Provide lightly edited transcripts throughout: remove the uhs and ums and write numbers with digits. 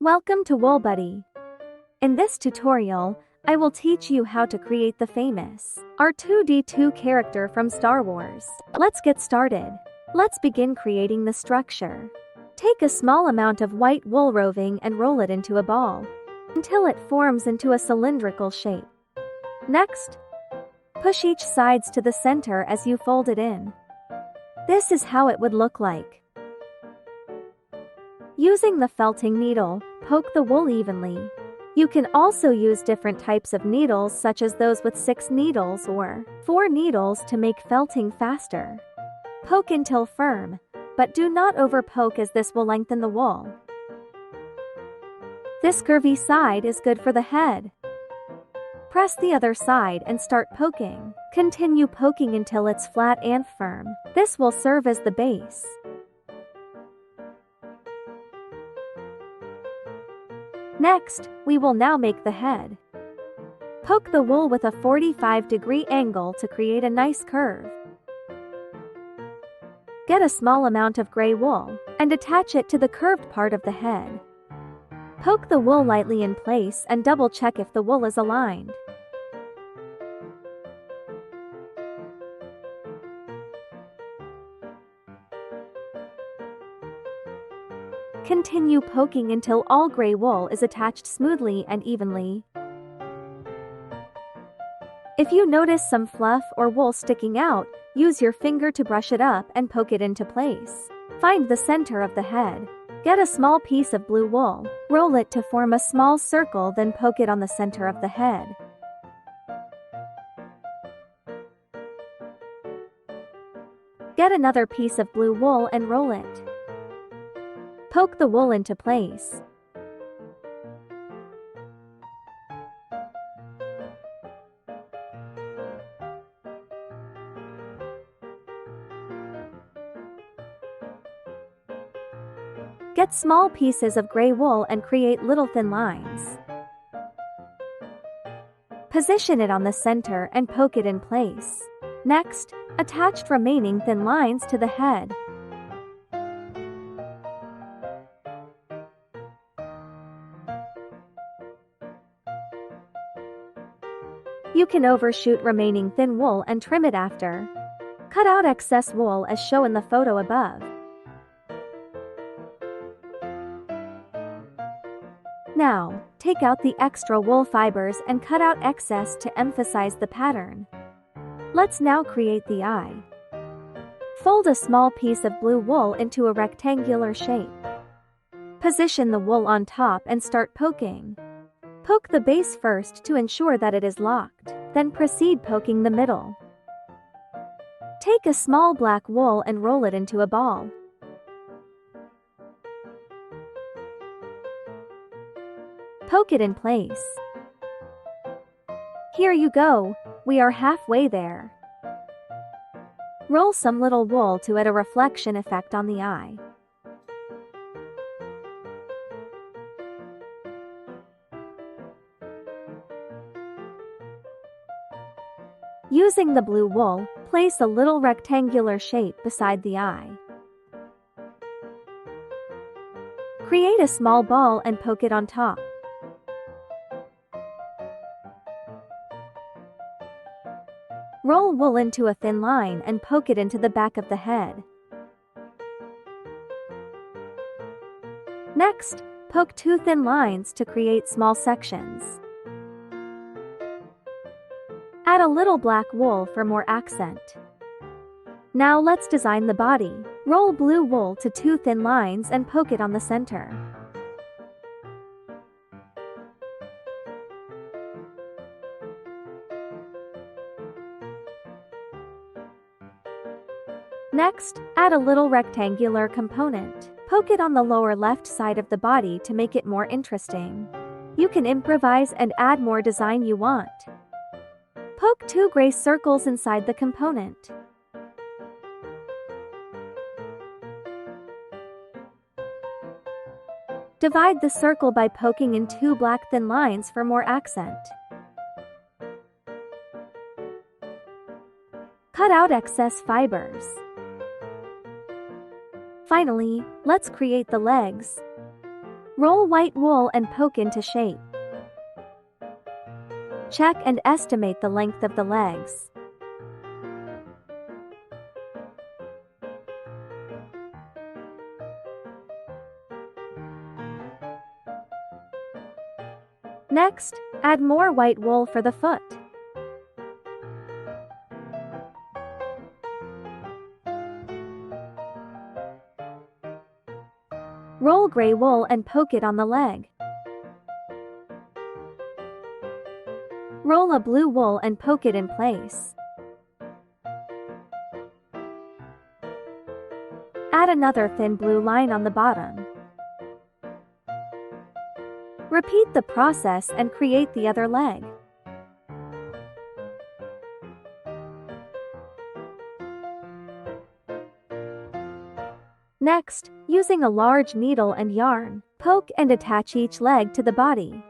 Welcome to Woolbuddy. In this tutorial, I will teach you how to create the famous R2D2 character from Star Wars. Let's get started. Let's begin creating the structure. Take a small amount of white wool roving and roll it into a ball until it forms into a cylindrical shape. Next, push each sides to the center as you fold it in. This is how it would look like. Using the felting needle, poke the wool evenly. You can also use different types of needles such as those with 6 needles or 4 needles to make felting faster. Poke until firm, but do not over-poke as this will lengthen the wool. This curvy side is good for the head. Press the other side and start poking. Continue poking until it's flat and firm. This will serve as the base. Next, we will now make the head. Poke the wool with a 45-degree angle to create a nice curve. Get a small amount of gray wool and attach it to the curved part of the head. Poke the wool lightly in place and double-check if the wool is aligned. Continue poking until all gray wool is attached smoothly and evenly. If you notice some fluff or wool sticking out, use your finger to brush it up and poke it into place. Find the center of the head. Get a small piece of blue wool, roll it to form a small circle, then poke it on the center of the head. Get another piece of blue wool and roll it. Poke the wool into place. Get small pieces of gray wool and create little thin lines. Position it on the center and poke it in place. Next, attach remaining thin lines to the head. You can overshoot remaining thin wool and trim it after. Cut out excess wool as shown in the photo above. Now, take out the extra wool fibers and cut out excess to emphasize the pattern. Let's now create the eye. Fold a small piece of blue wool into a rectangular shape. Position the wool on top and start poking. Poke the base first to ensure that it is locked, then proceed poking the middle. Take a small black wool and roll it into a ball. Poke it in place. Here you go, we are halfway there. Roll some little wool to add a reflection effect on the eye. Using the blue wool, place a little rectangular shape beside the eye. Create a small ball and poke it on top. Roll wool into a thin line and poke it into the back of the head. Next, poke 2 thin lines to create small sections. Add a little black wool for more accent. Now let's design the body. Roll blue wool to 2 thin lines and poke it on the center. Next, add a little rectangular component. Poke it on the lower left side of the body to make it more interesting. You can improvise and add more design you want. Poke 2 gray circles inside the component. Divide the circle by poking in 2 black thin lines for more accent. Cut out excess fibers. Finally, let's create the legs. Roll white wool and poke into shape. Check and estimate the length of the legs. Next, add more white wool for the foot. Roll gray wool and poke it on the leg. Roll a blue wool and poke it in place. Add another thin blue line on the bottom. Repeat the process and create the other leg. Next, using a large needle and yarn, poke and attach each leg to the body.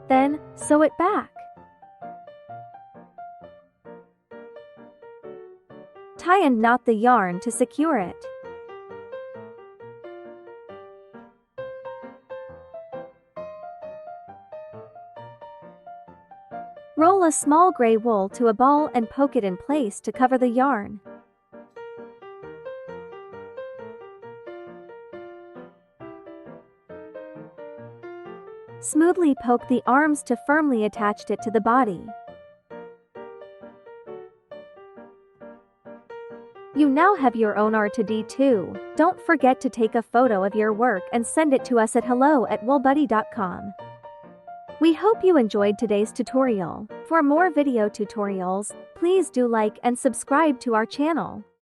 Then, sew it back. Tie and knot the yarn to secure it. Roll a small gray wool to a ball and poke it in place to cover the yarn. Smoothly poke the arms to firmly attach it to the body. You now have your own R2D2. Don't forget to take a photo of your work and send it to us at hello@woolbuddy.com. We hope you enjoyed today's tutorial. For more video tutorials, please do like and subscribe to our channel.